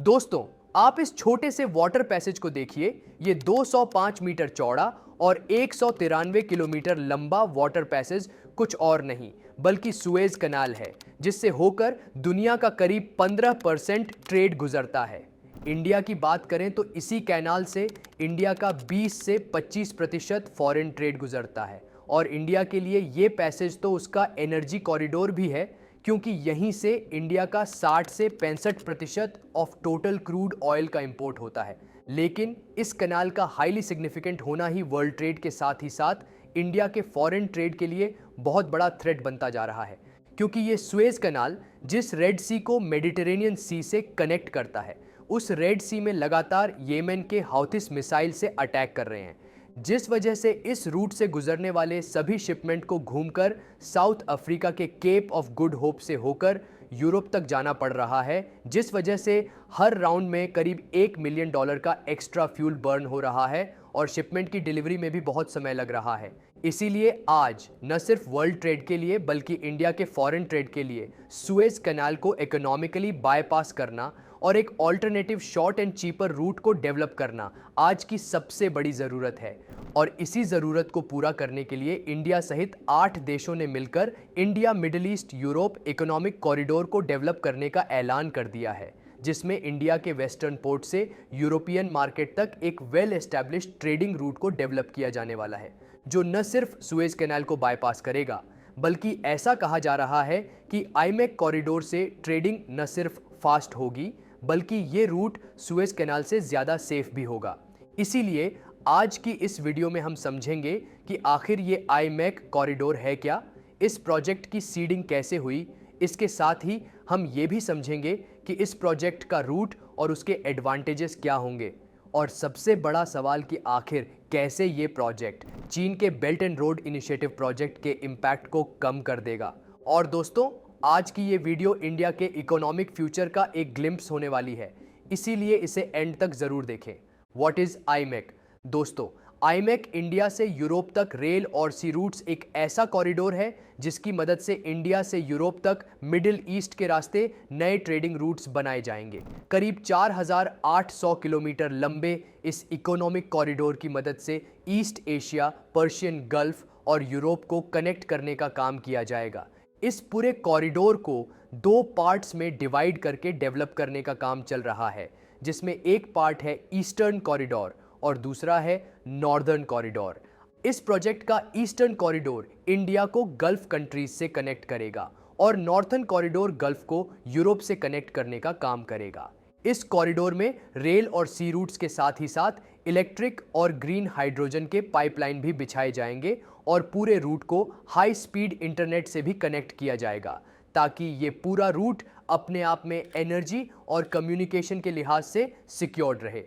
दोस्तों, आप इस छोटे से वाटर पैसेज को देखिए। ये 205 मीटर चौड़ा और 193 किलोमीटर लंबा वाटर पैसेज कुछ और नहीं बल्कि सुएज कनाल है, जिससे होकर दुनिया का करीब 15% ट्रेड गुजरता है। इंडिया की बात करें तो इसी कैनाल से इंडिया का 20 से 25% फॉरेन ट्रेड गुजरता है और इंडिया के लिए ये पैसेज तो उसका एनर्जी कॉरिडोर भी है, क्योंकि यहीं से इंडिया का 60 से 65% ऑफ टोटल क्रूड ऑयल का इंपोर्ट होता है। लेकिन इस कनाल का हाईली सिग्निफिकेंट होना ही वर्ल्ड ट्रेड के साथ ही साथ इंडिया के फॉरेन ट्रेड के लिए बहुत बड़ा थ्रेट बनता जा रहा है, क्योंकि ये सुएज कनाल जिस रेड सी को मेडिटेरेनियन सी से कनेक्ट करता है, उस रेड सी में लगातार येमेन के हाउथिस मिसाइल से अटैक कर रहे हैं, जिस वजह से इस रूट से गुजरने वाले सभी शिपमेंट को घूमकर साउथ अफ्रीका के केप ऑफ गुड होप से होकर यूरोप तक जाना पड़ रहा है, जिस वजह से हर राउंड में करीब $1 मिलियन का एक्स्ट्रा फ्यूल बर्न हो रहा है और शिपमेंट की डिलीवरी में भी बहुत समय लग रहा है। इसीलिए आज न सिर्फ वर्ल्ड ट्रेड के लिए बल्कि इंडिया के फॉरेन ट्रेड के लिए सुएज कनाल को इकोनॉमिकली बाईपास करना और एक alternative short and cheaper route को डेवलप करना आज की सबसे बड़ी ज़रूरत है। और इसी ज़रूरत को पूरा करने के लिए इंडिया सहित 8 देशों ने मिलकर India middle east Europe economic corridor को डेवलप करने का ऐलान कर दिया है, जिसमें इंडिया के वेस्टर्न पोर्ट से यूरोपियन मार्केट तक एक वेल एस्टैब्लिश्ड ट्रेडिंग रूट को डेवलप किया जाने वाला है, जो न सिर्फ सुएज कैनाल को बाईपास करेगा बल्कि ऐसा कहा जा रहा है कि आईमेक कॉरिडोर से ट्रेडिंग न सिर्फ फास्ट होगी बल्कि ये रूट सुएज कैनाल से ज़्यादा सेफ भी होगा। इसीलिए आज की इस वीडियो में हम समझेंगे कि आखिर ये आईमेक कॉरिडोर है क्या, इस प्रोजेक्ट की सीडिंग कैसे हुई, इसके साथ ही हम ये भी समझेंगे कि इस प्रोजेक्ट का रूट और उसके एडवांटेजेस क्या होंगे, और सबसे बड़ा सवाल कि आखिर कैसे ये प्रोजेक्ट चीन के belt and road initiative project के इम्पैक्ट को कम कर देगा। और दोस्तों, आज की ये वीडियो इंडिया के इकोनॉमिक फ्यूचर का एक ग्लिम्प्स होने वाली है, इसीलिए इसे एंड तक ज़रूर देखें। What is IMEC? दोस्तों, आईमेक इंडिया से यूरोप तक रेल और सी रूट्स एक ऐसा कॉरिडोर है जिसकी मदद से इंडिया से यूरोप तक मिडिल ईस्ट के रास्ते नए ट्रेडिंग रूट्स बनाए जाएंगे। करीब 4800 किलोमीटर लंबे इस इकोनॉमिक कॉरिडोर की मदद से ईस्ट एशिया, पर्शियन गल्फ और यूरोप को कनेक्ट करने का काम किया जाएगा। इस पूरे कॉरिडोर को 2 पार्ट्स में डिवाइड करके डेवलप करने का काम चल रहा है, जिसमें एक पार्ट है ईस्टर्न कॉरिडोर और दूसरा है नॉर्दर्न कॉरिडोर। इस प्रोजेक्ट का ईस्टर्न कॉरिडोर इंडिया को गल्फ कंट्रीज से कनेक्ट करेगा और नॉर्थर्न कॉरिडोर गल्फ को यूरोप से कनेक्ट करने का काम करेगा। इस कॉरिडोर में रेल और सी रूट्स के साथ ही साथ इलेक्ट्रिक और ग्रीन हाइड्रोजन के पाइपलाइन भी बिछाए जाएंगे और पूरे रूट को हाई स्पीड इंटरनेट से भी कनेक्ट किया जाएगा, ताकि ये पूरा रूट अपने आप में एनर्जी और कम्युनिकेशन के लिहाज से सिक्योर्ड रहे।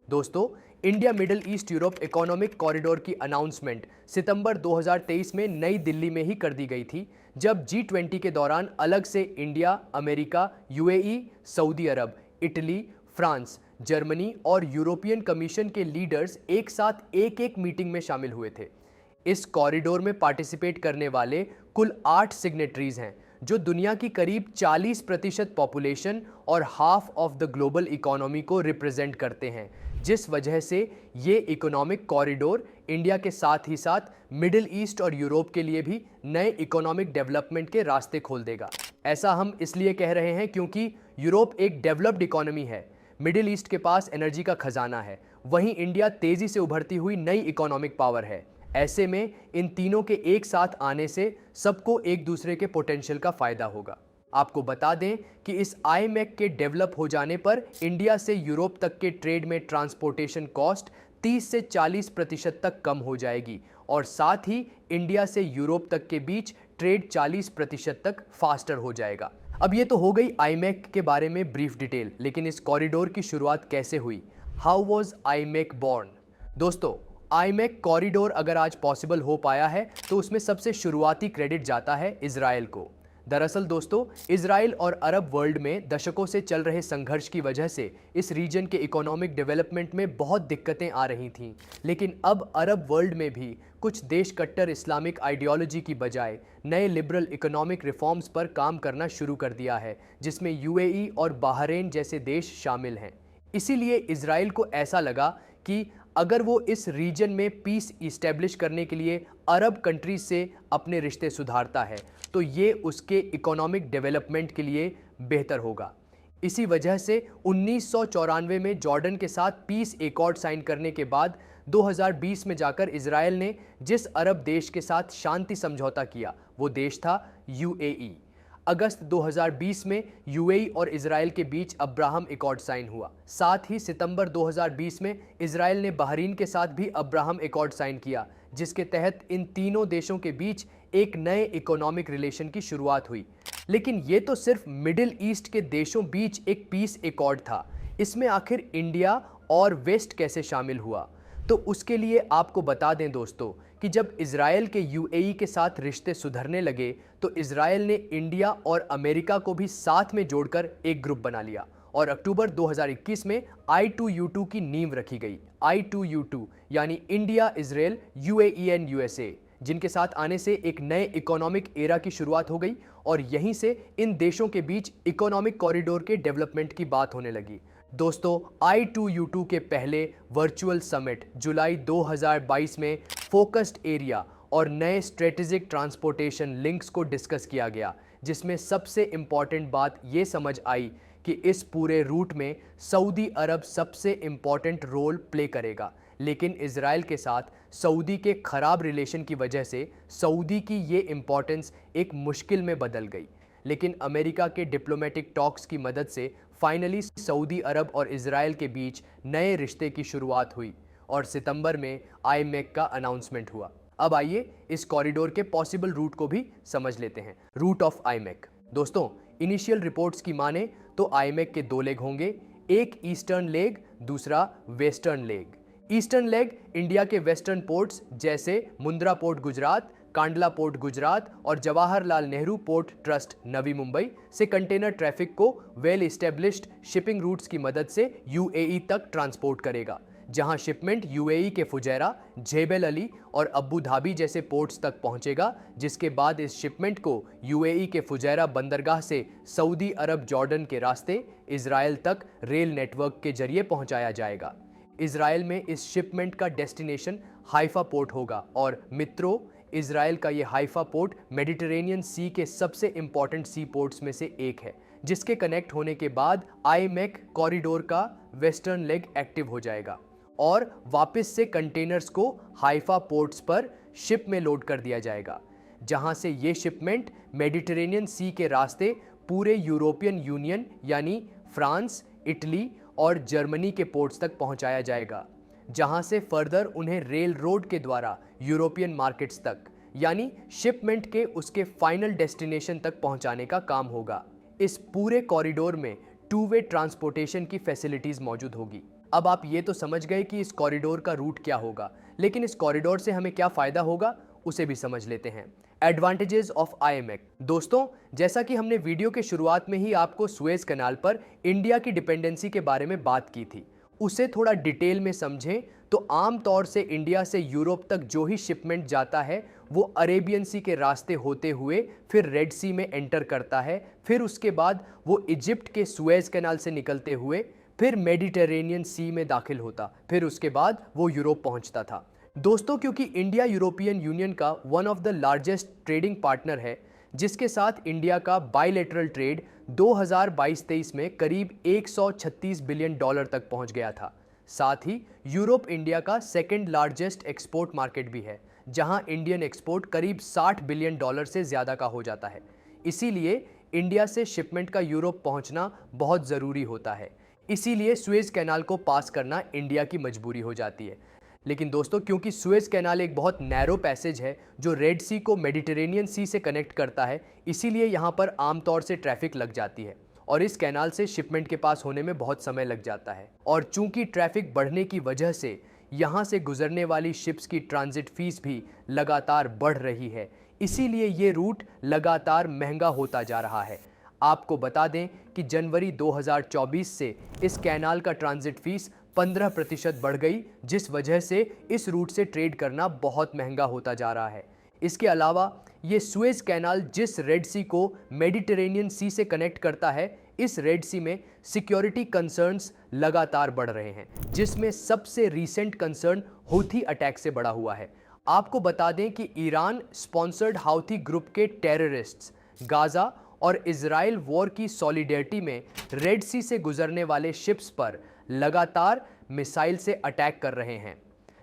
दोस्तों, India middle east Europe economic corridor की अनाउंसमेंट सितंबर 2023 में नई दिल्ली में ही कर दी गई थी, जब G20 के दौरान अलग से इंडिया, अमेरिका, यूएई, सऊदी अरब, इटली, फ्रांस, जर्मनी और यूरोपियन कमीशन के लीडर्स एक साथ एक मीटिंग में शामिल हुए थे। इस कॉरिडोर में पार्टिसिपेट करने वाले कुल 8 सिग्नेटरीज हैं, जो दुनिया की करीब 40% पॉपुलेशन और half of the global economy को रिप्रेजेंट करते हैं, जिस वजह से ये इकोनॉमिक कॉरिडोर इंडिया के साथ ही साथ मिडिल ईस्ट और यूरोप के लिए भी नए इकोनॉमिक डेवलपमेंट के रास्ते खोल देगा। ऐसा हम इसलिए कह रहे हैं क्योंकि यूरोप एक डेवलप्ड इकोनॉमी है, मिडिल ईस्ट के पास एनर्जी का खजाना है, वहीं इंडिया तेजी से उभरती हुई नई इकोनॉमिक पावर है। ऐसे में इन तीनों के एक साथ आने से सबको एक दूसरे के पोटेंशियल का फायदा होगा। आपको बता दें कि इस आईमेक के डेवलप हो जाने पर इंडिया से यूरोप तक के ट्रेड में ट्रांसपोर्टेशन कॉस्ट 30 से 40% तक कम हो जाएगी और साथ ही इंडिया से यूरोप तक के बीच ट्रेड 40% तक फास्टर हो जाएगा। अब ये तो हो गई आईमेक के बारे में ब्रीफ डिटेल, लेकिन इस कॉरिडोर की शुरुआत कैसे हुई? How was IMEC born? दोस्तों, आईमेक कॉरिडोर अगर आज पॉसिबल हो पाया है तो उसमें सबसे शुरुआती क्रेडिट जाता है इजराइल को। दरअसल दोस्तों, इजराइल और अरब वर्ल्ड में दशकों से चल रहे संघर्ष की वजह से इस रीजन के इकोनॉमिक डेवलपमेंट में बहुत दिक्कतें आ रही थीं। लेकिन अब अरब वर्ल्ड में भी कुछ देश कट्टर इस्लामिक आइडियोलॉजी की बजाय नए लिबरल इकोनॉमिक रिफॉर्म्स पर काम करना शुरू कर दिया है, जिसमें यूएई और बहरीन जैसे देश शामिल हैं। इसीलिए इजराइल को ऐसा लगा कि अगर वो इस रीजन में पीस इस्टेब्लिश करने के लिए अरब कंट्रीज से अपने रिश्ते सुधारता है तो ये उसके इकोनॉमिक डेवलपमेंट के लिए बेहतर होगा। इसी वजह से 1994 में जॉर्डन के साथ पीस एकॉर्ड साइन करने के बाद 2020 में जाकर इजराइल ने जिस अरब देश के साथ शांति समझौता किया वो देश था यूएई। अगस्त 2020 में यूएई और इजराइल के बीच अब्राहम एकॉर्ड साइन हुआ। साथ ही सितंबर 2020 में इजराइल ने बहरीन के साथ भी अब्राहम एकॉर्ड साइन किया, जिसके तहत इन तीनों देशों के बीच एक नए इकोनॉमिक रिलेशन की शुरुआत हुई। लेकिन ये तो सिर्फ मिडिल ईस्ट के देशों बीच एक पीस एकॉर्ड था। इसमें आखिर इंडिया और वेस्ट कैसे शामिल हुआ? तो उसके लिए आपको बता दें दोस्तों कि जब इजराइल के यूएई के साथ रिश्ते सुधरने लगे तो इजराइल ने इंडिया और अमेरिका को भी साथ में जोड़कर एक ग्रुप बना लिया और अक्टूबर 2021 में I2U2 की नींव रखी गई। I2U2 यानी India, Israel, UAE and USA, जिनके साथ आने से एक नए इकोनॉमिक एरा की शुरुआत हो गई और यहीं से इन देशों के बीच इकोनॉमिक कॉरिडोर के डेवलपमेंट की बात होने लगी। दोस्तों, I2U2 के पहले वर्चुअल समिट जुलाई 2022 में फोकस्ड एरिया और नए स्ट्रेटेजिक ट्रांसपोर्टेशन लिंक्स को डिस्कस किया गया, जिसमें सबसे इंपॉर्टेंट बात ये समझ आई कि इस पूरे रूट में सऊदी अरब सबसे इंपॉर्टेंट रोल प्ले करेगा। लेकिन इजराइल के साथ सऊदी के खराब रिलेशन की वजह से सऊदी की ये इंपॉर्टेंस एक मुश्किल में बदल गई। लेकिन अमेरिका के डिप्लोमेटिक टॉक्स की मदद से फाइनली सऊदी अरब और इजराइल के बीच नए रिश्ते की शुरुआत हुई और सितंबर में आईमेक का अनाउंसमेंट हुआ। अब आइए इस कॉरिडोर के पॉसिबल रूट को भी समझ लेते हैं। Route of IMEC. दोस्तों, इनिशियल रिपोर्ट्स की माने तो आईमेक के दो लेग होंगे, एक ईस्टर्न लेग, दूसरा western leg. Eastern leg India के वेस्टर्न पोर्ट्स जैसे मुंद्रा पोर्ट गुजरात, कांडला पोर्ट गुजरात और जवाहरलाल नेहरू पोर्ट ट्रस्ट नवी मुंबई से कंटेनर ट्रैफिक को वेल एस्टेब्लिश्ड शिपिंग रूट्स की मदद से यूएई तक ट्रांसपोर्ट करेगा, जहां शिपमेंट यूएई के फुजैरा, जेबेल अली और अबू धाबी जैसे पोर्ट्स तक पहुंचेगा, जिसके बाद इस शिपमेंट को यूएई के फुजैरा बंदरगाह से सऊदी अरब जॉर्डन के रास्ते इजराइल तक रेल नेटवर्क के जरिए पहुंचाया जाएगा। इजराइल में इस शिपमेंट का डेस्टिनेशन हाइफा पोर्ट होगा और मित्रों, इजराइल का ये हाइफा पोर्ट मेडिटेरेनियन सी के सबसे इंपॉर्टेंट सी पोर्ट्स में से एक है, जिसके कनेक्ट होने के बाद आईमेक कॉरिडोर का वेस्टर्न लेग एक्टिव हो जाएगा और वापस से कंटेनर्स को हाइफा पोर्ट्स पर शिप में लोड कर दिया जाएगा, जहां से ये शिपमेंट मेडिटेरेनियन सी के रास्ते पूरे यूरोपियन यूनियन यानी फ्रांस, इटली और जर्मनी के पोर्ट्स तक पहुंचाया जाएगा, जहां से फर्दर उन्हें रेल रोड के द्वारा यूरोपियन मार्केट्स तक यानी शिपमेंट के उसके फाइनल डेस्टिनेशन तक पहुंचाने का काम होगा। इस पूरे कॉरिडोर में टू वे ट्रांसपोर्टेशन की फैसिलिटीज मौजूद होगी। अब आप ये तो समझ गए कि इस कॉरिडोर का रूट क्या होगा, लेकिन इस कॉरिडोर से हमें क्या फायदा होगा उसे भी समझ लेते हैं। Advantages of IMEC. दोस्तों, जैसा कि हमने वीडियो के शुरुआत में ही आपको सुएज कनाल पर इंडिया की डिपेंडेंसी के बारे में बात की थी, उसे थोड़ा डिटेल में समझें तो आम तौर से इंडिया से यूरोप तक जो ही शिपमेंट जाता है वो अरेबियन सी के रास्ते होते हुए फिर रेड सी में एंटर करता है, फिर उसके बाद वो इजिप्ट के सुएज कैनाल से निकलते हुए फिर मेडिटेरेनियन सी में दाखिल होता, फिर उसके बाद वो यूरोप पहुंचता था। दोस्तों, क्योंकि इंडिया यूरोपियन यूनियन का one of the largest trading partner है, जिसके साथ इंडिया का बायलैटरल ट्रेड 2022-23 में करीब 136 बिलियन डॉलर तक पहुंच गया था। साथ ही यूरोप इंडिया का सेकंड लार्जेस्ट एक्सपोर्ट मार्केट भी है, जहां इंडियन एक्सपोर्ट करीब 60 बिलियन डॉलर से ज़्यादा का हो जाता है। इसीलिए इंडिया से शिपमेंट का यूरोप पहुंचना बहुत ज़रूरी होता है। इसीलिए सुएज कैनाल को पास करना इंडिया की मजबूरी हो जाती है। लेकिन दोस्तों, क्योंकि सुएज कैनाल एक बहुत नैरो पैसेज है जो रेड सी को मेडिटेरेनियन सी से कनेक्ट करता है, इसीलिए यहाँ पर आमतौर से ट्रैफिक लग जाती है और इस कैनाल से शिपमेंट के पास होने में बहुत समय लग जाता है। और चूंकि ट्रैफिक बढ़ने की वजह से यहाँ से गुजरने वाली शिप्स की ट्रांजिट फीस भी लगातार बढ़ रही है। इसीलिए ये रूट लगातार महंगा होता जा रहा है। आपको बता दें कि जनवरी 2024 से इस कैनाल का ट्रांजिट फीस 15% बढ़ गई, जिस वजह से इस रूट से ट्रेड करना बहुत महंगा होता जा रहा है। इसके अलावा ये सुएज कैनाल जिस रेड सी को मेडिटेरेनियन सी से कनेक्ट करता है, इस रेड सी में सिक्योरिटी कंसर्न्स लगातार बढ़ रहे हैं, जिसमें सबसे रीसेंट कंसर्न हूथी अटैक से बढ़ा हुआ है। आपको बता दें कि ईरान स्पॉन्सर्ड हूथी ग्रुप के टेररिस्ट्स गाजा और इजराइल वॉर की सॉलिडेरिटी में रेड सी से गुजरने वाले शिप्स पर लगातार मिसाइल से अटैक कर रहे हैं,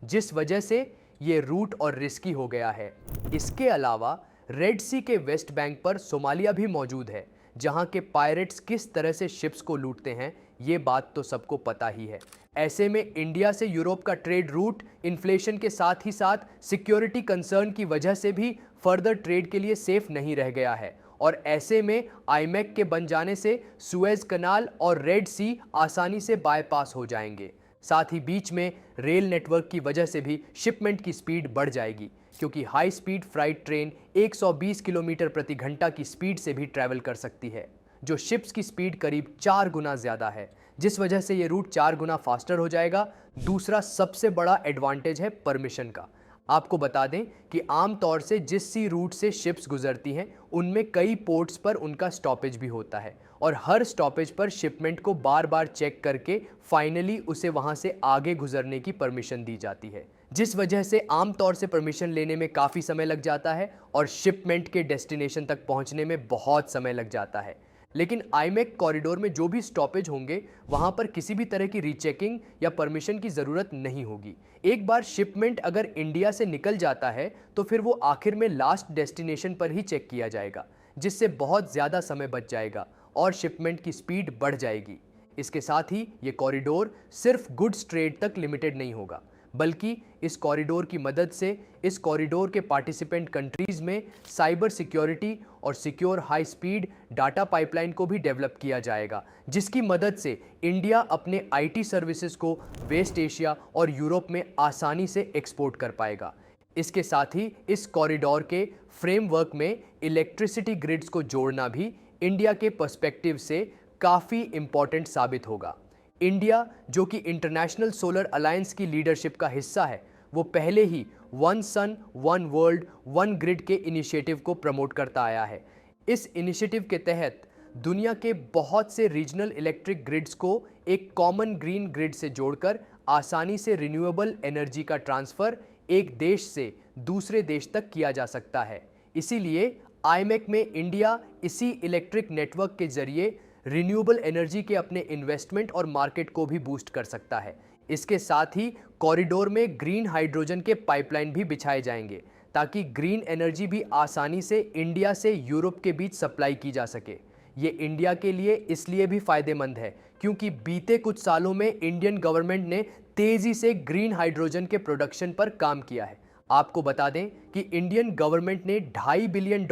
जिस वजह से ये रूट और रिस्की हो गया है। इसके अलावा रेड सी के वेस्ट बैंक पर सोमालिया भी मौजूद है, जहां के पायरेट्स किस तरह से शिप्स को लूटते हैं, ये बात तो सबको पता ही है। ऐसे में इंडिया से यूरोप का ट्रेड रूट इन्फ्लेशन के साथ ही साथ सिक्योरिटी कंसर्न की वजह से भी फर्दर ट्रेड के लिए सेफ नहीं रह गया है, और ऐसे में आईमेक के बन जाने से सुएज कनाल और रेड सी आसानी से बायपास हो जाएंगे। साथ ही बीच में रेल नेटवर्क की वजह से भी शिपमेंट की स्पीड बढ़ जाएगी, क्योंकि high speed freight train 120 kilometre प्रति घंटा की स्पीड से भी ट्रैवल कर सकती है, जो शिप्स की स्पीड करीब 4 गुना ज़्यादा है, जिस वजह से ये रूट 4 गुना फास्टर हो जाएगा। दूसरा सबसे बड़ा एडवांटेज है परमिशन का। आपको बता दें कि आमतौर से जिस सी रूट से शिप्स गुजरती हैं, उनमें कई पोर्ट्स पर उनका स्टॉपेज भी होता है, और हर स्टॉपेज पर शिपमेंट को बार बार चेक करके फाइनली उसे वहां से आगे गुजरने की परमिशन दी जाती है, जिस वजह से आमतौर से परमिशन लेने में काफ़ी समय लग जाता है और शिपमेंट के डेस्टिनेशन तक पहुंचने में बहुत समय लग जाता है। लेकिन आईमेक कॉरिडोर में जो भी स्टॉपेज होंगे, वहां पर किसी भी तरह की रीचेकिंग या परमिशन की ज़रूरत नहीं होगी। एक बार शिपमेंट अगर इंडिया से निकल जाता है तो फिर वो आखिर में लास्ट डेस्टिनेशन पर ही चेक किया जाएगा, जिससे बहुत ज़्यादा समय बच जाएगा और शिपमेंट की स्पीड बढ़ जाएगी। इसके साथ ही ये कॉरिडोर सिर्फ गुड्स ट्रेड तक लिमिटेड नहीं होगा, बल्कि इस कॉरिडोर की मदद से इस कॉरिडोर के पार्टिसिपेंट कंट्रीज़ में साइबर सिक्योरिटी और secure high speed data pipeline को भी डेवलप किया जाएगा, जिसकी मदद से इंडिया अपने आईटी सर्विसेज को वेस्ट एशिया और यूरोप में आसानी से एक्सपोर्ट कर पाएगा। इसके साथ ही इस कॉरिडोर के फ्रेमवर्क में इलेक्ट्रिसिटी ग्रिड्स को जोड़ना भी इंडिया के पर्सपेक्टिव से काफ़ी इम्पॉर्टेंट साबित होगा। इंडिया, जो कि इंटरनेशनल सोलर अलायंस की लीडरशिप का हिस्सा है, वो पहले ही one sun one world one grid के इनिशिएटिव को प्रमोट करता आया है। इस इनिशिएटिव के तहत दुनिया के बहुत से रीजनल इलेक्ट्रिक ग्रिड्स को एक कॉमन ग्रीन ग्रिड से जोड़कर आसानी से रिन्यूएबल एनर्जी का ट्रांसफ़र एक देश से दूसरे देश तक किया जा सकता है। इसीलिए आईमेक में इंडिया इसी इलेक्ट्रिक नेटवर्क के जरिए रिन्यूएबल एनर्जी के अपने इन्वेस्टमेंट और मार्केट को भी बूस्ट कर सकता है। इसके साथ ही कॉरिडोर में ग्रीन हाइड्रोजन के पाइपलाइन भी बिछाए जाएंगे, ताकि ग्रीन एनर्जी भी आसानी से इंडिया से यूरोप के बीच सप्लाई की जा सके। ये इंडिया के लिए इसलिए भी फ़ायदेमंद है क्योंकि बीते कुछ सालों में इंडियन गवर्नमेंट ने तेज़ी से ग्रीन हाइड्रोजन के प्रोडक्शन पर काम किया है। आपको बता दें कि इंडियन गवर्नमेंट ने $2.5 बिलियन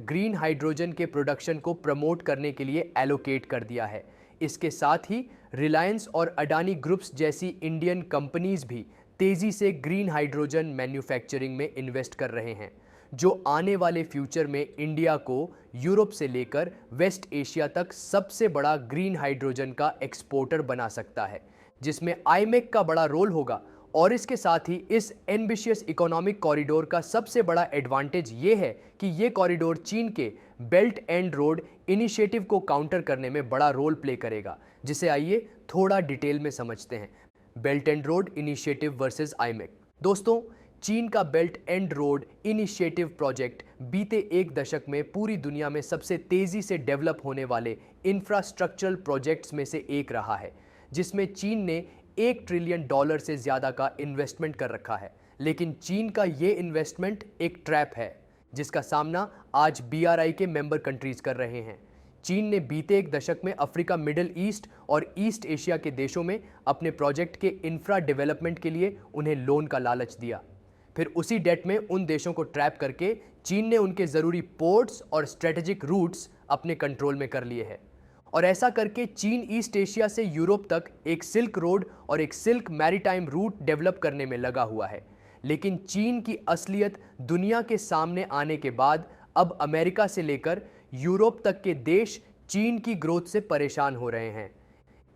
ग्रीन हाइड्रोजन के प्रोडक्शन को प्रमोट करने के लिए एलोकेट कर दिया है। इसके साथ ही रिलायंस और अडानी ग्रुप्स जैसी इंडियन कंपनीज भी तेज़ी से ग्रीन हाइड्रोजन मैन्युफैक्चरिंग में इन्वेस्ट कर रहे हैं, जो आने वाले फ्यूचर में इंडिया को यूरोप से लेकर वेस्ट एशिया तक सबसे बड़ा ग्रीन हाइड्रोजन का एक्सपोर्टर बना सकता है, जिसमें आईमेक का बड़ा रोल होगा। और इसके साथ ही इस एम्बिशियस इकोनॉमिक कॉरिडोर का सबसे बड़ा एडवांटेज ये है कि ये कॉरिडोर चीन के बेल्ट एंड रोड इनिशिएटिव को काउंटर करने में बड़ा रोल प्ले करेगा, जिसे आइए थोड़ा डिटेल में समझते हैं। Belt and road initiative versus IMEC. दोस्तों, चीन का belt and road initiative project बीते एक दशक में पूरी दुनिया में सबसे तेज़ी से डेवलप होने वाले इंफ्रास्ट्रक्चरल प्रोजेक्ट्स में से एक रहा है, जिसमें चीन ने $1 ट्रिलियन से ज़्यादा का इन्वेस्टमेंट कर रखा है। लेकिन चीन का ये इन्वेस्टमेंट एक ट्रैप है, जिसका सामना आज BRI के मेंबर कंट्रीज़ कर रहे हैं। चीन ने बीते एक दशक में अफ्रीका, मिडिल ईस्ट और ईस्ट एशिया के देशों में अपने प्रोजेक्ट के इंफ्रा डेवलपमेंट के लिए उन्हें लोन का लालच दिया। फिर उसी डेट में उन देशों को ट्रैप करके चीन ने उनके ज़रूरी पोर्ट्स और स्ट्रेटेजिक रूट्स अपने कंट्रोल में कर लिए हैं। और ऐसा करके चीन ईस्ट एशिया से यूरोप तक एक सिल्क रोड और एक सिल्क मैरीटाइम रूट डेवलप करने में लगा हुआ है। लेकिन चीन की असलियत दुनिया के सामने आने के बाद अब अमेरिका से लेकर यूरोप तक के देश चीन की ग्रोथ से परेशान हो रहे हैं।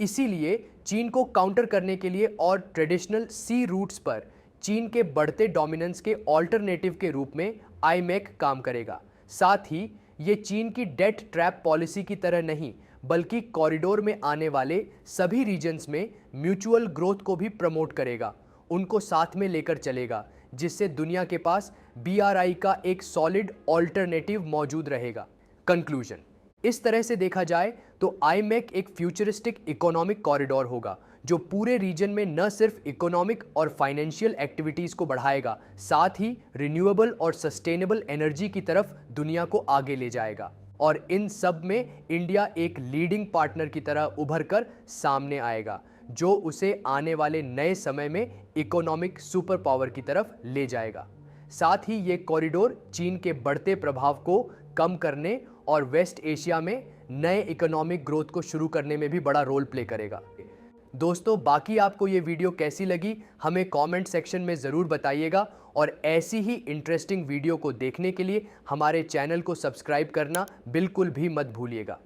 इसीलिए चीन को काउंटर करने के लिए और ट्रेडिशनल सी रूट्स पर चीन के बढ़ते डोमिनेंस के ऑल्टरनेटिव के रूप में आईमेक काम करेगा। साथ ही ये चीन की डेट ट्रैप पॉलिसी की तरह नहीं, बल्कि कॉरिडोर में आने वाले सभी रीजन्स में म्यूचुअल ग्रोथ को भी प्रमोट करेगा, उनको साथ में लेकर चलेगा, जिससे दुनिया के पास BRI का एक सॉलिड ऑल्टरनेटिव मौजूद रहेगा। कंक्लूजन, इस तरह से देखा जाए तो आईमेक एक फ्यूचरिस्टिक इकोनॉमिक कॉरिडोर होगा जो पूरे रीजन में न सिर्फ इकोनॉमिक और फाइनेंशियल एक्टिविटीज को बढ़ाएगा, साथ ही रिन्यूएबल और सस्टेनेबल एनर्जी की तरफ दुनिया को आगे ले जाएगा। और इन सब में इंडिया एक लीडिंग पार्टनर की तरह उभर कर सामने आएगा, जो उसे आने वाले नए समय में इकोनॉमिक सुपर पावर की तरफ ले जाएगा। साथ ही ये कॉरिडोर चीन के बढ़ते प्रभाव को कम करने और वेस्ट एशिया में नए इकोनॉमिक ग्रोथ को शुरू करने में भी बड़ा रोल प्ले करेगा। दोस्तों, बाकी आपको ये वीडियो कैसी लगी हमें कमेंट सेक्शन में ज़रूर बताइएगा, और ऐसी ही इंटरेस्टिंग वीडियो को देखने के लिए हमारे चैनल को सब्सक्राइब करना बिल्कुल भी मत भूलिएगा।